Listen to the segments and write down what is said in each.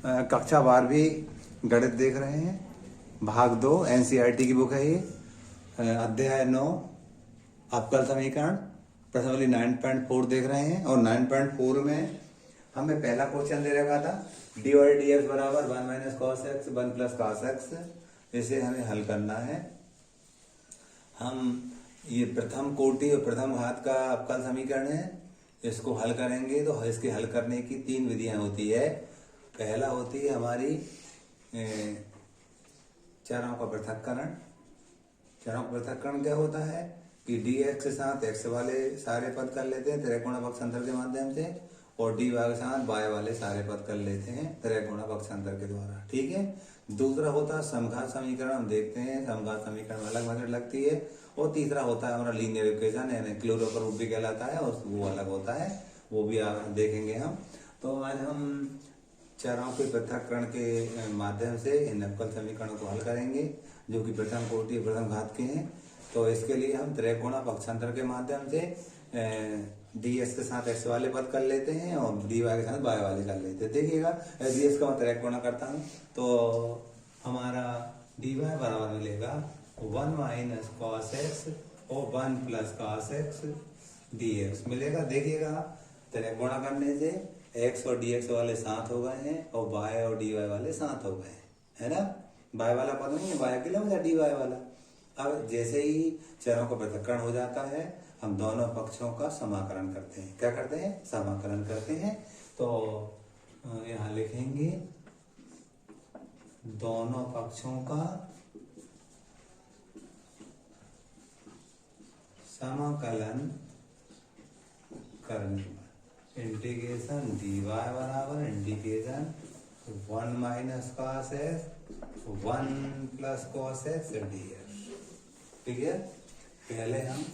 कक्षा 12वीं गणित देख रहे हैं। भाग 2 एनसीईआरटी की बुक है ये। अध्याय 9 अवकल समीकरण प्रश्न वाली 9.4 देख रहे हैं। और 9.4 में हमें पहला क्वेश्चन दे रखा था डी और डी एक्स बराबर 1 minus cos x 1 plus cos x. इसे हमें हल करना है। हम ये प्रथम कोटि और प्रथम घात का अवकल समीकरण है, इसको हल करेंगे। तो इसके हल करने की 3 विधियां होती है। पहला होती है हमारी चरों का पृथक्करण। चरों का पृथक्करण क्या होता है कि डी एक्स के साथ एक्स वाले सारे पद कर लेते हैं त्रिकोण पक्षांतर के माध्यम से, और डी वाई के साथ वाई वाले सारे पद कर लेते हैं त्रिकोण पक्षांतर के द्वारा। ठीक है। दूसरा होता है समघात समीकरण। हम देखते हैं समघात समीकरण में अलग मेथड लगती है। और तीसरा होता है हमारा लीनियर इक्वेशन, यानी क्लोरोफॉर रूप भी कहलाता है, और वो अलग होता है, वो भी देखेंगे हम। तो आज हम चरों के पृथक्करण के माध्यम से इन अवकल समीकरणों को हल करेंगे, जो कि प्रथम कोटि प्रथम घात के हैं। तो इसके लिए हम त्रिकोण पक्षांतर के माध्यम से डी एस के साथ एक्स वाले पद कर लेते हैं और डी वाई के साथ वाई वाले कर लेते हैं। देखिएगा डी एस का मैं त्रिकोण करता हूँ तो हमारा डी वाई बराबर मिलेगा 1 माइनस कॉस एक्स और 1 plus cos x D x मिलेगा। देखिएगा त्रिकोण करने से एक्स और डी एक्स वाले साथ हो गए हैं और वाई और डी वाई वाले साथ हो गए हैं, है ना। वाई वाला पद नहीं है, वाई अकेला हो जाए डी वाई वाला। अब जैसे ही चरों का पृथक्करण हो जाता है, हम दोनों पक्षों का समाकलन करते हैं। क्या करते हैं? समाकलन करते हैं। तो यहाँ लिखेंगे दोनों पक्षों का समाकलन करने पर इंटीग्रेशन डी वाई बराबर integration 1 minus cos x 1 plus cos x D x. ठीक है। पहले हम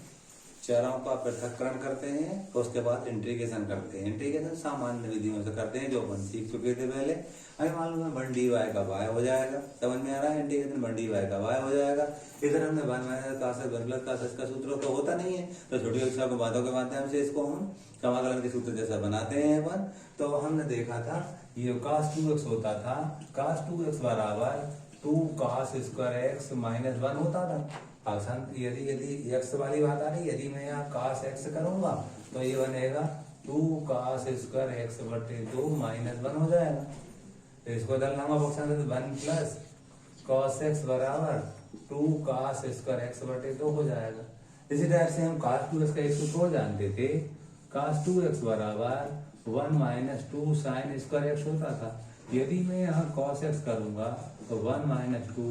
चरों का पृथक्करण करते हैं, तो उसके बाद इंटीग्रेशन करते हैं। इंटीग्रेशन सामान्य विधियों से करते हैं जो अपन सीख चुके थे पहले। अभी मालूम है 1 डी वाई का वाई हो जाएगा, समझ में आ रहा है। इंटीग्रेशन 1 डी वाई का वाई हो जाएगा। इधर हमने 1 minus cos x 1 plus cos x का सूत्र तो होता नहीं है, तो छोटी कक्षा के बातों के माध्यम से इसको हम समाकलन के सूत्र जैसा बनाते हैं अपन। तो हमने देखा था ये cos 2x होता था। cos 2x बराबर 2 cos स्क्वायर एक्स माइनस 1 होता था। यदि एक्स वाली बात आ रही, यदि मैं यहाँ cos x करूंगा तो ये बनेगा 2 cos स्क्वायर एक्स बटे 2 माइनस 1 हो जाएगा। तो इसको डालना पक्षांतर 1 प्लस cos x बराबर 2 cos स्क्वायर एक्स बटे 2 हो जाएगा। इसी तरह से हम cos 2x का एक सूत्र और जानते थे। cos 2x बराबर 1 माइनस 2 sin स्क्वायर एक्स होता था। यदि मैं यहाँ cos x करूंगा तो 1 माइनस 2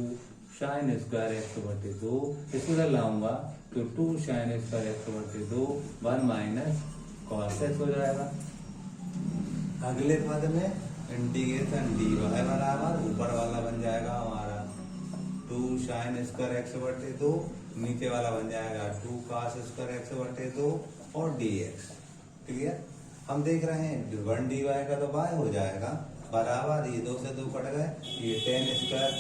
sin स्क्वायर एक्स बटे 2, इसको इधर लाऊंगा तो 2 sin स्क्वायर एक्स बटे 2 1 माइनस cos x हो जाएगा। अगले पद में इंटीग्रेशन डी वाई बराबर ऊपर वाला बन जाएगा हमारा 2 sin स्क्वायर एक्स बटे 2, नीचे वाला बन जाएगा 2 cos स्क्वायर एक्स बटे 2 और डी एक्स। क्लियर। हम देख रहे हैं 1 डी वाई का तो वाई हो जाएगा बराबर, ये 2 से 2 कट गए, ये 10 स्क्वायर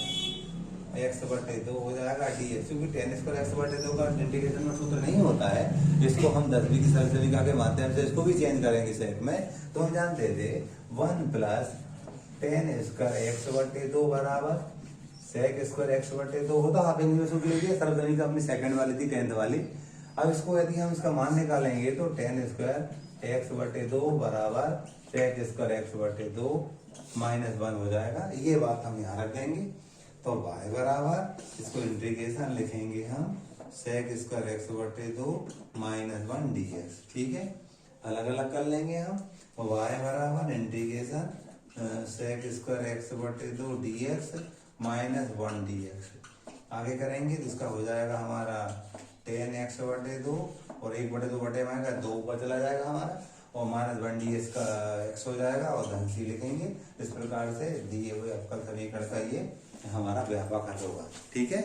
एक्स बटे 2 हो जाएगा डी एक्स। क्योंकि 10 स्क्वायर एक्स बटे 2 का इंटीग्रेशन में सूत्र नहीं होता है, इसको हम 10वीं की सरल समीकरण के माध्यम से इसको भी चेंज करेंगे सेक में। तो हम जानते थे 1 प्लस 10 स्क्वायर एक्स बटे 2 बराबर सेक स्क्वायर एक्स बटे 2 होता। आप इंग्लिश में लीजिए, सरल समीकरण अपनी सेकंड वाली थी 10th वाली। अब इसको यदि हम इसका मान निकालेंगे तो 10 स्क्वायर एक्स बटे 2 बराबर सेक स्क्वायर एक्स बटे 2 माइनस 1 हो जाएगा। ये बात हम यहाँ रख देंगे। तो y बराबर इसको इंटीग्रेशन लिखेंगे हम सेक स्क्वायर एक्स बटे 2 माइनस 1 डी एक्स। ठीक है। अलग अलग कर लेंगे हम। y बराबर इंटीग्रेशन सेक स्क्वायर एक्स बटे 2 D x minus 1 D x. आगे करेंगे तो इसका हो जाएगा हमारा 10 एक्स बटे 2 और 1 बटे 2 बटे में 2 ऊपर चला जाएगा हमारा, और माइनस 1 डी एक्स का एक्स हो जाएगा और धन सी लिखेंगे। इस प्रकार से दिए हुए अवकल समीकरण का ये हमारा व्यापक हल होगा। ठीक है।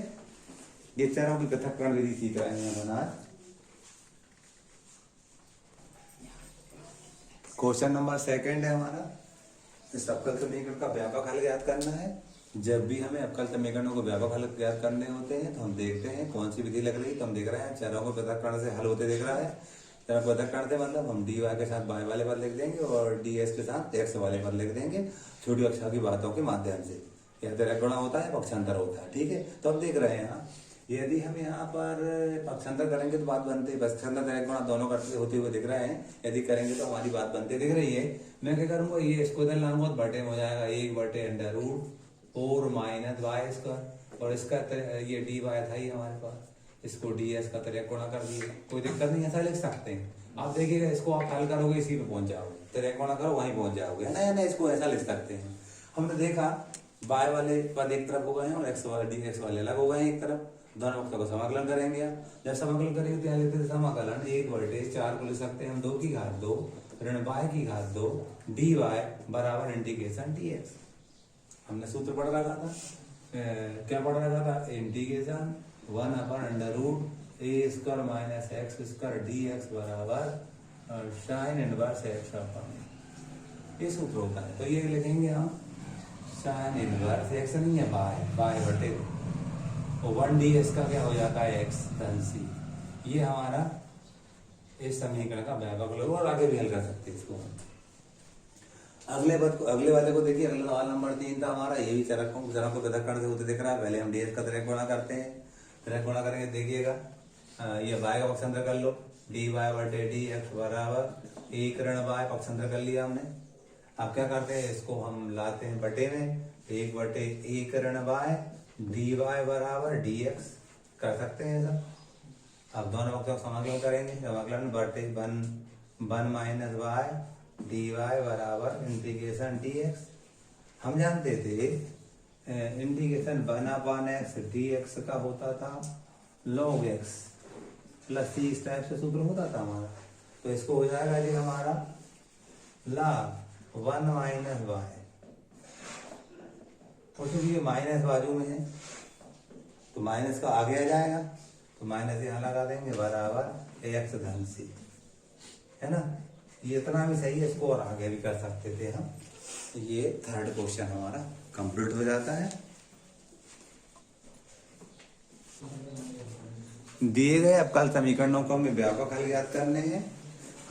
ये चरों की पृथक्करण विधि सीख रहे हैं अपन आज। क्वेश्चन नंबर 2 है हमारा। इस अवकल समीकरण का व्यापक हल ज्ञात करना है। जब भी हमें अवकल समीकरणों को व्यापक हल ज्ञात करने होते हैं तो हम देखते हैं कौन सी विधि लग रही है। तो हम देख रहे हैं चरों को पृथक्करण से हल होते देख रहा है। जरा पृथक करते मतलब हम dy के साथ y वाले पद लिख देंगे और ds के साथ x वाले पद लिख देंगे छोटी कक्षा की बातों के माध्यम से। यह तिर्यक गुणा होता है, पक्षांतर होता है, ठीक है। तो अब देख रहे हैं यहाँ, यदि हम यहाँ पर पक्षांतर करेंगे तो बात बनती है, पक्षांतर तिर्यक गुणा दोनों करते होते हुए दिख रहे हैं, यदि करेंगे तो हमारी बात बनती दिख रही है। मैं क्या करूंगा, ये इसको इधर लाऊंगा तो बटे में हो जाएगा 1/√4 माइनस वाई स्क्वायर, और इसका ये dy था ही हमारे पास, इसको ds का तिर्यक गुणा कर दिया, कोई दिक्कत नहीं, ऐसा लिख सकते हैं। आप देखिएगा इसको आप हल करोगे इसी पे पहुंच जाओगे, तिर्यक गुणा करो वहीं पहुंच जाओगे, है ना, या ना, इसको ऐसा लिख सकते हैं। हमने देखा y वाले पद एक तरफ हो गए हैं और x वाले dx वाले अलग हो गए हैं एक तरफ, दोनों पक्षों को समाकलन करेंगे। आप जब समाकलन करेंगे तो यहाँ लेते हैं समाकलन 1/4 को लिख सकते हैं हम 2 की घात 2 ऋण y की घात 2 dy बराबर इंटीग्रेशन dx। हमने सूत्र पढ़ रखा था, क्या पढ़ रखा था, integration 1/√a² minus x² dx बराबर sin इनवर्स x अपॉन, ये सूत्र होता है। तो ये लिखेंगे हम sin इनवर्स x नहीं है y बटे 1ds का क्या हो जाता है x धन c। ये हमारा इस समीकरण का व्यापक लोग, और आगे भी हल कर सकते हैं इसको। अगले वाले को देखिए, अगला सवाल नंबर 3 था हमारा, ये भी चरक को पृथक करते होते दिख रहा है। पहले हम ds का तिर्यक गुणा करते हैं, तिर्यक गुणा करेंगे देखिएगा, ये y का पक्षांतर कर लो, dy बटे dx बराबर 1 ऋण y पक्षांतर कर लिया हमने। अब क्या करते हैं, इसको हम लाते हैं बटे में, 1/1 ऋण y dy बराबर dx कर सकते हैं ऐसा। अब दोनों पक्षों का समाकलन करेंगे, समाकलन बटे 1 माइनस y dy बराबर इंटीग्रेशन dx। हम जानते थे इंटीग्रेशन 1/x dx का होता था log x प्लस c, इस टाइप से सूत्र होता था हमारा। तो इसको हो जाएगा जी हमारा log 1 माइनस y, और चूंकि ये माइनस बाजू में है तो माइनस का आगे आ जाएगा, तो माइनस यहाँ लगा देंगे बराबर x धन c, है ना। ये इतना भी सही है, इसको और आगे भी कर सकते थे हम। ये थर्ड क्वेश्चन हमारा कंप्लीट हो जाता है। दिए गए अब कल समीकरणों को हमें व्यापक हल ज्ञात करने हैं।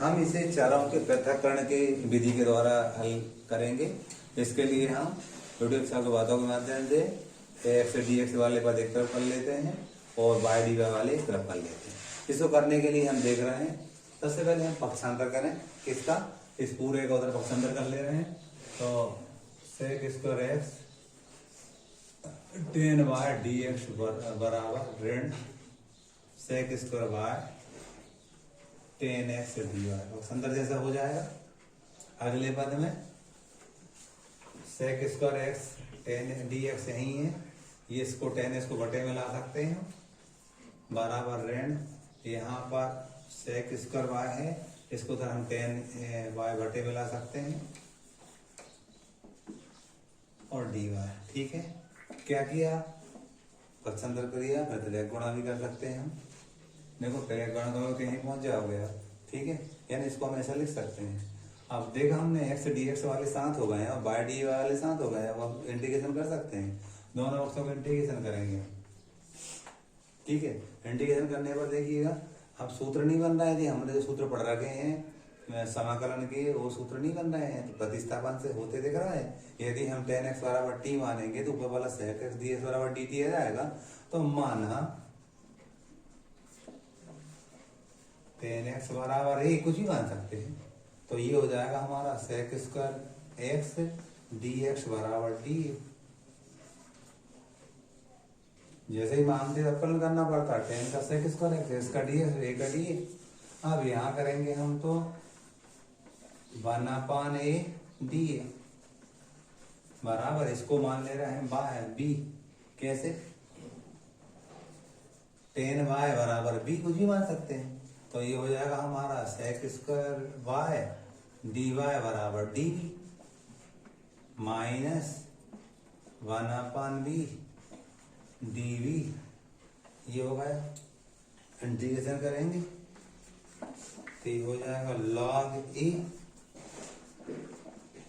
हम इसे चरों के पृथक्करण के विधि के द्वारा हल करेंगे। इसके लिए हम छोटी कक्षा की बातों के माध्यम से x dx वाले पद एक तरफ कर लेते हैं और y dy वाले एक तरफ कर लेते हैं। इसको करने के लिए हम देख रहे हैं, सबसे पहले हम पक्षांतर करें किसका, इस पूरे का उधर पक्षांतर कर ले रहे हैं। तो sec square x tan y dx बराबर ऋण sec square y tan x dy पक्षांतर जैसा हो जाएगा। अगले पद में sec square x tan dx यही है, ये इसको tan x को बटे में ला सकते हैं बराबर ऋण, यहाँ पर sec स्क्वायर y है, इसको तो हम tan y बटे में ला सकते हैं और dy, ठीक है। क्या किया, पक्षांतर करिए, फिर तिर्यक गुणा भी कर सकते हैं हम। देखो तिर्यक गुणा करोगे कहीं पहुंच जाओगे आप, ठीक है, यानी इसको हम ऐसा लिख सकते हैं। अब देखा हमने x dx वाले साथ हो गए हैं और y dy वाले साथ हो गए, अब इंटीग्रेशन कर सकते हैं, दोनों पक्षों का इंटीग्रेशन करेंगे, ठीक है। इंटीग्रेशन करने पर देखिएगा अब सूत्र नहीं बन रहा है जी, हमने जो सूत्र पढ़ रखे हैं समाकलन के वो सूत्र नहीं बन रहे हैं, तो प्रतिस्थापन से होते दिख रहा है। यदि हम tan x बराबर t मानेंगे तो ऊपर वाला sec x dx बराबर dt आ जाएगा। तो माना tan x बराबर ये कुछ भी मान सकते हैं, तो ये हो जाएगा हमारा sec स्क्वायर x dx बराबर d। जैसे ही मानते अवकलन करना पड़ता है, tan का sec स्क्वायर x, इसका dx, a का dx। अब यहाँ करेंगे हम तो 1/a dA बराबर, इसको मान ले रहे हैं b, कैसे, tan y बराबर b, कुछ भी मान सकते हैं। तो ये हो जाएगा हमारा sec स्क्वायर y dy बराबर db माइनस 1/b dv, ये हो गया। इंटीग्रेशन करेंगे तो ये हो जाएगा log a,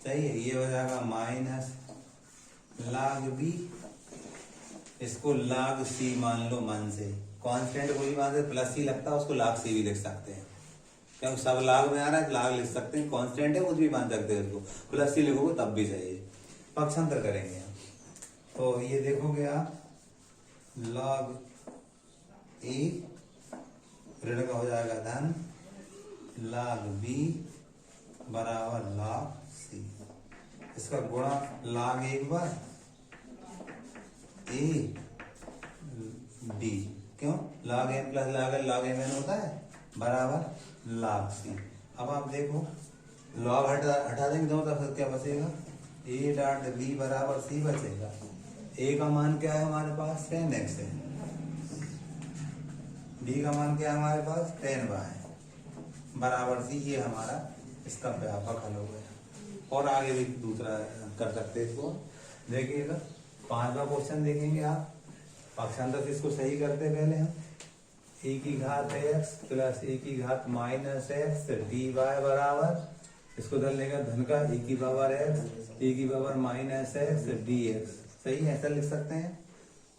सही है, ये हो जाएगा माइनस log b, इसको log c मान लो मन से, कांस्टेंट को भी मान से प्लस c लगता है, उसको log c भी लिख सकते हैं, क्योंकि सब लाग में आ रहा है, लाग लिख सकते हैं, कांस्टेंट है कुछ भी मान सकते हैं उसको, प्लस सी लिखोगे तब भी सही है। पक्षांतर करेंगे हम, तो ये देखोगे आप लॉग ए ऋण का हो जाएगा धन log b बराबर log c। इसका गुणा log एक बार a d, क्यों log m plus log m n होता है बराबर log c। अब आप देखो log हटा देंगे दोनों तरफ, क्या बचेगा a डॉट b बराबर c बचेगा। a का मान क्या है हमारे पास 10x है, b का मान क्या है हमारे पास 10y है बराबर सी। ये हमारा इसका व्यापक हल हो गया। और आगे भी दूसरा कर सकते हैं इसको। देखिएगा 5वां क्वेश्चन देखेंगे आप, पक्षांतर से इसको सही करते पहले हम e की घात x प्लस e की घात माइनस x dy बराबर, इसको धर लेगा धन का e की पावर x e की पावर माइनस x dx। सही है, ऐसा लिख सकते हैं।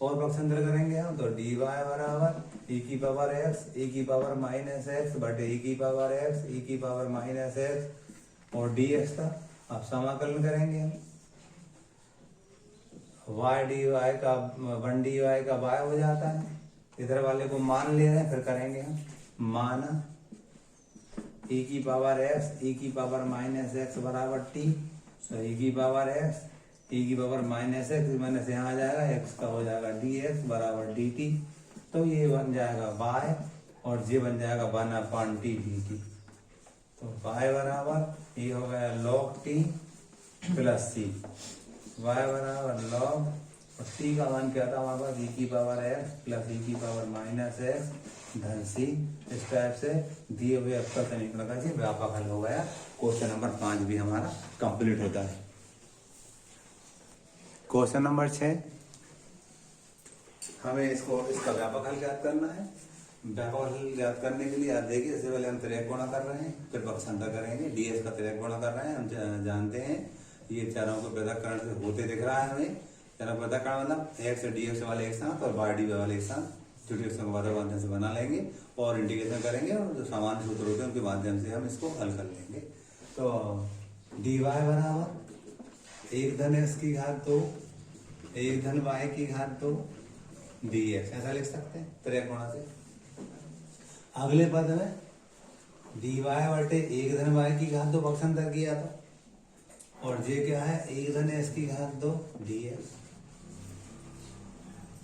और पक्षांतर करेंगे हम तो dy बराबर e की पावर x e की पावर माइनस x बटे e की पावर x e की पावर माइनस x और dx का अब समाकलन करेंगे हम। y dy का 1 dy का y हो जाता है, इधर वाले को मान ले रहे हैं, फिर करेंगे हम मान e की पावर x e की पावर माइनस x बराबर t, तो e की पावर x e की पावर माइनस एक्स माइनस यहाँ आ जाएगा, x का हो जाएगा dx बराबर dt। तो ये बन जाएगा y और ये बन जाएगा 1/t dt। तो y बराबर ये हो गया log t plus c, y बराबर log और t का मान क्या था हमारे पास e की पावर x प्लस e की पावर माइनस x धन c। इस टाइप से दिए हुए आपका समीकरण का व्यापक हल हो गया। क्वेश्चन नंबर 5 भी हमारा कंप्लीट होता है। क्वेश्चन नंबर 6, हमें इसका व्यापक हल ज्ञात करना है। व्यापक हल ज्ञात करने के लिए आप देखिए, इससे पहले हम त्रिक गुणा कर रहे हैं, फिर पक्षांतर करेंगे। ds का त्रिक गुणा कर रहे हैं, हम जानते हैं ये चारों को पृथक्करण से होते दिख रहा है हमें। चारों पृथक्करण मतलब x dx वाले एक साथ और y dy वाले एक साथ जुटियों माध्यम से बना लेंगे और इंटीग्रेशन करेंगे, और जो सामान्य सूत्र होते हैं उनके माध्यम से हम इसको हल कर लेंगे। तो dy बराबर 1 धन x की घात 2 1 धन y की घात 2 dx, ऐसा लिख सकते हैं त्रिक गुणा से। अगले पद में dy बटे 1 धन y की घात 2 पक्षांतर किया था, और ये क्या है 1 धन x की घात 2 dx।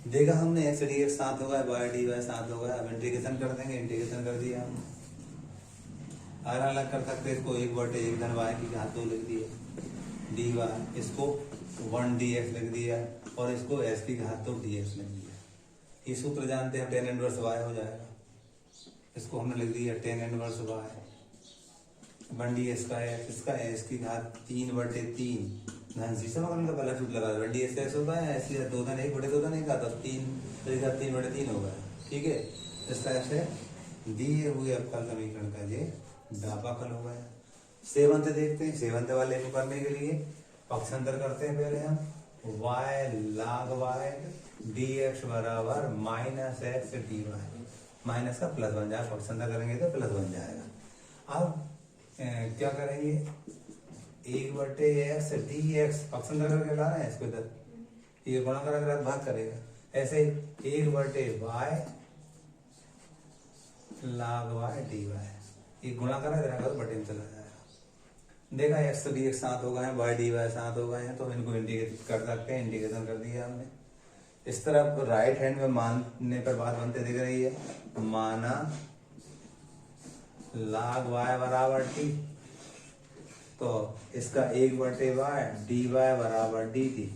देखा हमने x dx साथ होगा, y dy साथ होगा। अब इंटीग्रेशन कर देंगे, इंटीग्रेशन कर दिया हमने। अलग अलग कर सकते हैं इसको, 1 बटे 1 धन y की घात 2 लिख दिया dy, इसको 1 dx लिख दिया और इसको s की घात 2 dx लिख दिया। ये सूत्र जानते हैं, tan इनवर्स y हो जाएगा। इसको हमने लिख दिया tan इनवर्स y 1 dx का x, इसका s की घात 3 बटे 3 धन c। समाकलन का पहला सूत्र लगा 1 dx x होता है, s की घात 2 धन 1 बटे 2 धन 1 का, तो 3 बटे 3 होगा। ठीक है, इस तरह से दिए हुए अवकल समीकरण का ये व्यापक हल हो गया। सेवंत देखते हैं, सेवंत वाले को करने के लिए पक्षांतर करते हैं पहले हम। y log y dx बराबर माइनस एक्स dy, माइनस का प्लस बन जाएगा, पक्षांतर करेंगे तो प्लस बन जाएगा। अब क्या करेंगे 1 बटे एक्स dx पक्षांतर करके ला रहे हैं इसको इधर, ये गुणा करा भाग करेगा। ऐसे 1 बटे y log y dy, ये गुणा करा रहेगा तो बटे में चला जाएगा। देखा x dx साथ हो गए हैं, y dy साथ हो गए हैं, तो इनको इंटीग्रेट कर सकते हैं। इंटीग्रेशन कर दिया हमने। इस तरफ राइट हैंड में मानने पर बात बनते दिख रही है, माना log y बराबर t, तो इसका 1 बटे y dy बराबर dt।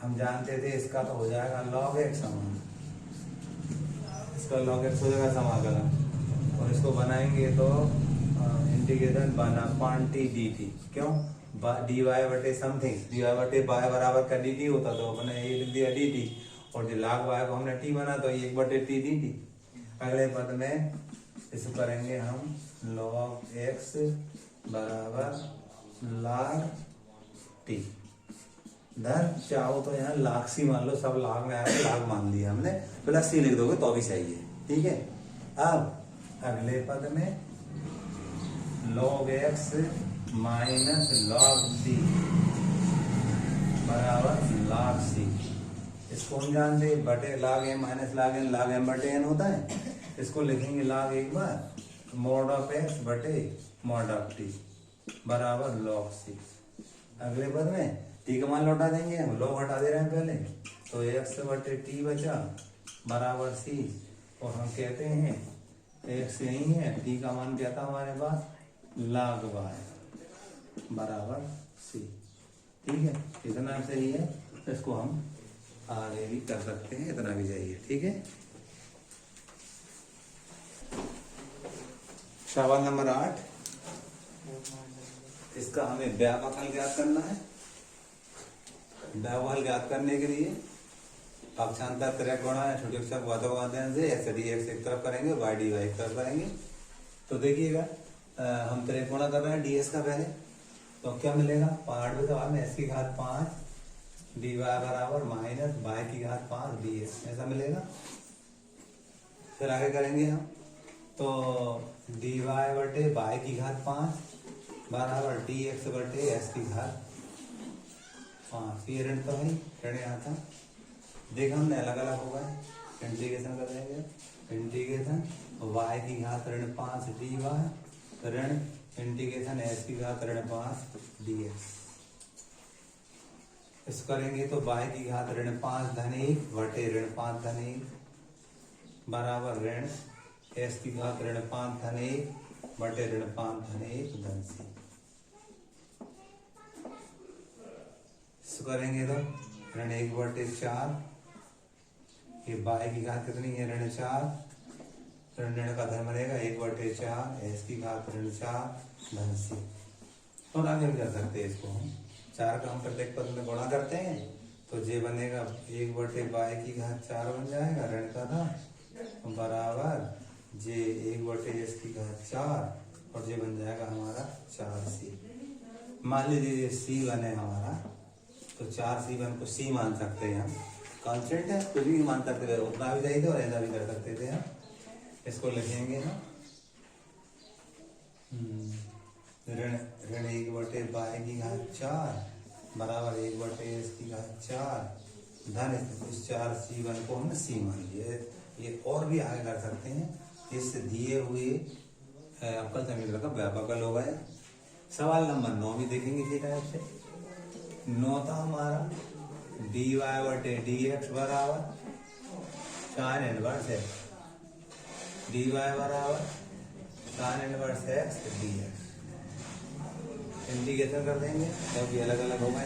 हम जानते थे इसका तो हो जाएगा log x समान, इसका log x हो जाएगा समाकलन, और इसको बनाएंगे तो इंटीग्रेशन 1/t dt। क्यों dy बटे समथिंग, dy बटे y बराबर का dt होता तो अपने ये लिख दिया dt, और जो log y को हमने t बना तो 1 बटे t dt। अगले पद में इसको करेंगे हम log x बराबर log t। धन चाहो तो यहाँ log c मान लो, सब log में आया log मान लिया हमने, प्लस c लिख दोगे तो भी सही है। ठीक है, अब अगले पद में log x minus log c बराबर log c। इसको हम जानते हैं बटे log m minus log m बटे n होता है। इसको लिखेंगे log एक बार mod ऑफ x बटे mod ऑफ t बराबर log c। अगले पद में t का मान लौटा देंगे, हम log हटा दे रहे हैं पहले, तो x बटे t बचा बराबर c। और हम कहते हैं x यही है, t का मान क्या था हमारे पास log y बराबर c। ठीक है, इतना सही है, इसको हम आगे भी कर सकते हैं, इतना भी चाहिए। ठीक है, सवाल नंबर 8, इसका हमें व्यापक हल ज्ञात करना है। व्यापक हल ज्ञात करने के लिए पक्षांतर त्रिक गुणा या छोटे अक्षर वादक माध्यम से x dx एक तरफ करेंगे, y dy एक तरफ करेंगे। तो देखिएगा हम त्रिक गुणा कर रहे हैं ds का पहले, तो क्या मिलेगा, 5 में सवाल में s की घात 5 dy बराबर माइनस y की घात 5 dx ऐसा मिलेगा। फिर आगे करेंगे हम, तो dy बटे y की घात 5 बराबर dx बटे s की घात 5। ये ऋण तो भाई ऋण यहाँ था, देखा हमने अलग अलग होगा, इंटीग्रेशन कर देंगे। इंटीग्रेशन y की घात ऋण 5 dy ऋण इंटीग्रेशन s की घात ऋण 5 dx। इस करेंगे तो y की घात ऋण 5 धन 1 बटे ऋण 5 धन 1 बराबर ऋण s की घात ऋण 5 धन 1 बटे ऋण 5 धन 1 धन c। करेंगे तो ऋण 1 बटे 4, ये y की घात कितनी है ऋण 4, ऋण का धन बनेगा 1 बटे 4 s की घात ऋण 4 धन c। और आगे भी कर सकते हैं इसको, हम 4 का हम प्रत्येक पद में गुणा करते हैं, तो जे बनेगा 1 बटे y की घात 4 बन जाएगा ऋण का धन बराबर जे 1 बटे s की घात 4 और जे बन जाएगा हमारा 4c। मान लीजिए c बने हमारा, तो 4c1 को c मान सकते हैं हम, कांस्टेंट है, कुछ भी मान सकते थे, उतना भी चाहिए और ऐसा भी कर सकते थे हम। इसको लिखेंगे हम ऋण 1 बटे y की घात 4 बराबर 1 बटे s की घात 4 धन इस 4c1 को हमने c मान लिया। ये और भी आगे कर सकते हैं, इस दिए हुए अवकल समीकरण का व्यापक हल होगा। सवाल नंबर 9 भी देखेंगे इसी टाइप से। 9 था हमारा dy बटे dx बराबर tan इनवर्स x, dy बराबर tan inverse x dx। Integration कर देंगे क्योंकि अलग अलग होगा।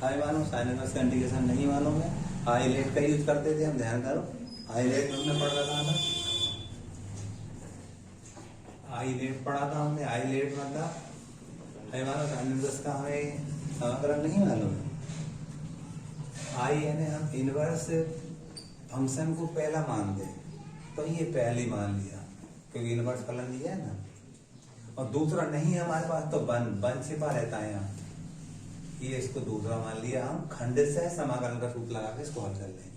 हाई मानो साइन इनवर्स का इंटीग्रेशन नहीं मालूम है, हाईलाइट का यूज करते थे हम, ध्यान करो हाईलाइट हमने पढ़ रखा था, हाईलाइट पढ़ा था हमने। हाईलाइट मतलब हाई मानो साइन इनवर्स का हमें समाकलन नहीं मालूम है। आई यानी हम इनवर्स फंक्शन को पहला मान दे, तो ये पहले मान लिया क्योंकि इनवर्स फलन लिया है ना, और दूसरा नहीं हमारे पास तो वन छिपा रहता है यहाँ, ये इसको दूसरा मान लिया हम, खंडित से समाकलन का सूत्र लगा के इसको हल कर लेंगे।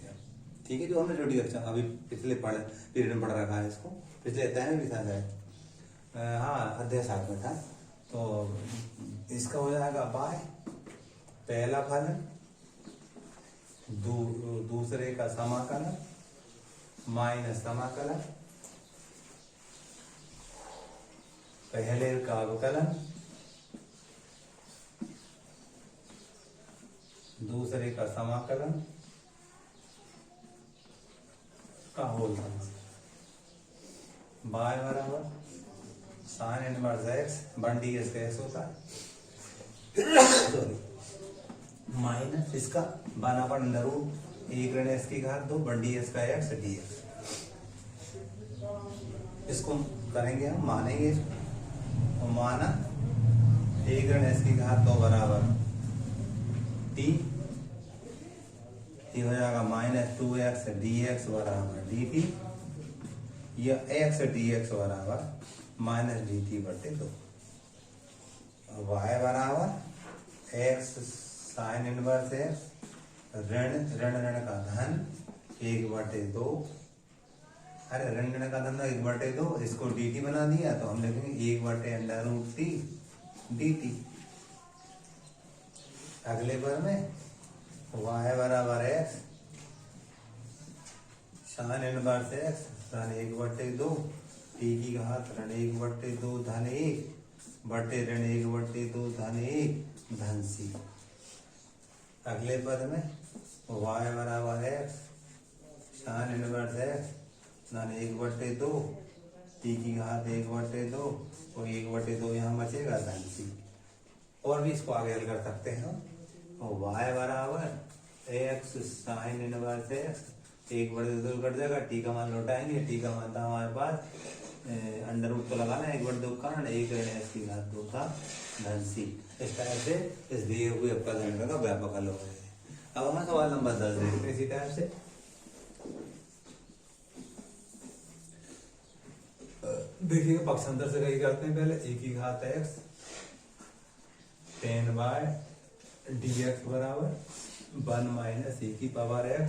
ठीक है, जो हमने छोटी कक्षा अभी पिछले पीरियड में पढ़ रखा है, इसको पिछले अध्याय में भी था शायद, हाँ अध्याय 7 में था। तो इसका हो जाएगा बाय पहला फलन दूसरे का समाकलन माइनस समाकलन पहले का अवकलन दूसरे का समाकलन का होल फंक्शन y बराबर साइन इनवर्स x 1ds का x होता है सॉरी माइनस इसका बराबर रूट 1 ऋण s की घात 2 1ds का x dx। इसको करेंगे हम, मानेंगे इसको, माना 1 ऋण s की घात 2 बराबर t हो जाएगा माइनस 2x dx बराबर dt, या x dx बराबर माइनस dt बटे 2। y बराबर x साइन इनवर्स x ऋण ऋण ऋण का धन 1 बटे 2 अरे ऋण का धंधा 1/2 इसको dt बना दिया तो हम लिखेंगे 1/√t dt। अगले पर में y बराबर x साइन इनवर्स x धन 1/2 t की घात ऋण 1/2 धन 1 बटे ऋण 1/2 धन 1 धन c। अगले पद में y बराबर x साइन इनवर्स x धन 1/2 t की घात 1/2 और 1/2 यहाँ बचेगा धन c। और भी इसको आगे हल कर सकते हैं और y बराबर x sine inverse x 1/2 cut जाएगा, टी का मान लौटाएंगे, टी का मान था हमारे पास अंडर रूट तो लगाना 1/2 का 1 ऋण x की घात 2 था धन c। इस तरह से इस दिए हुए अपकरण का व्यापक हल हो गए। अब हमें सवाल नंबर 10 देखते हैं इसी टाइप से। देखिए पक्षांतर से कही करते हैं पहले e की घात x tan बाय dx बराबर 1 माइनस e की power x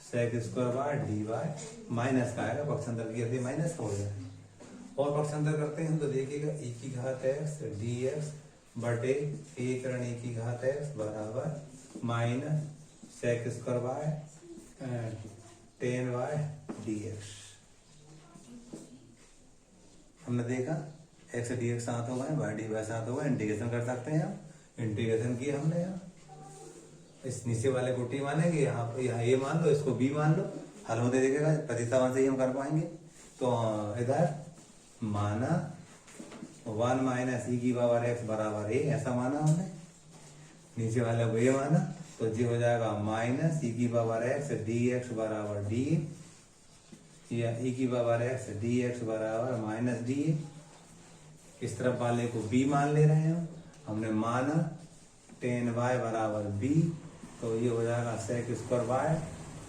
sec square by d by minus का आएगा, पक्षांतर की माइनस हो जाएगा। और पक्षांतर करते हैं तो देखिएगा e की घात x dx बटे 1 ऋण e की घात x बराबर minus sec square by tan by dx। हमने देखा x dx साथ होगा y dy साथ होगा, इंटीग्रेशन कर सकते हैं हम। इंटीग्रेशन किया हमने यहाँ, इस नीचे वाले को t मानेंगे, यहाँ ये मान लो, इसको b मान लो, हल होते देखेगा प्रतिस्थापन से ही हम कर पाएंगे। तो इधर माना 1 माइनस e की पावर x बराबर a, ऐसा माना हमने। नीचे वाले को ये माना तो ये हो जाएगा माइनस e की पावर x dx बराबर d या e की पावर x dx बराबर माइनस d। इस तरफ वाले को b मान ले रहे हैं हमने माना tan y बराबर b, तो ये हो जाएगा सेक स्क्वायर बाय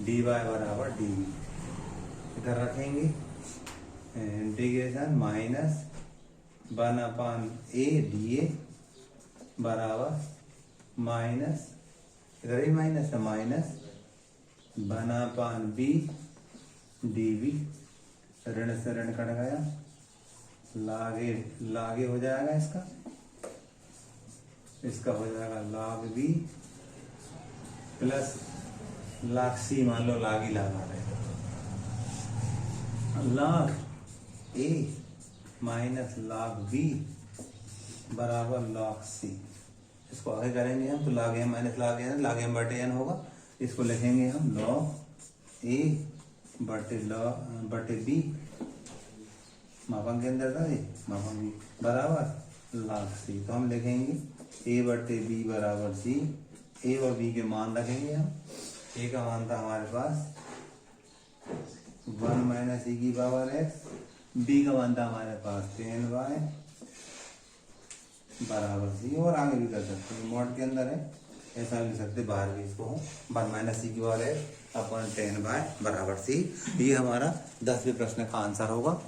dy बराबर dv। इधर रखेंगे इंटीग्रेशन माइनस 1/a dA बराबर माइनस, इधर ही माइनस है, माइनस 1/b dv। ऋण से ऋण कट गया, लागे लागे हो जाएगा इसका हो जाएगा log b plus log c, मान लो log ही लगा रहे log a minus log b बराबर log c। इसको आगे करेंगे हम तो log m minus log m बटे n होगा। इसको लिखेंगे हम log a बटे b, मापांक के अंदर था ये मापांक b बराबर log c। तो हम लिखेंगे a बटे b बराबर c। a और b के मान रखेंगे हम। a का मान था हमारे पास 1 माइनस e की पावर x, b का मान था हमारे पास tan y बराबर c। और आगे भी कर सकते हैं, मॉड के अंदर है, ऐसा लिख सकते बाहर भी इसको 1 माइनस e की पावर x अपन tan y बराबर c। ये हमारा 10वें प्रश्न का आंसर होगा।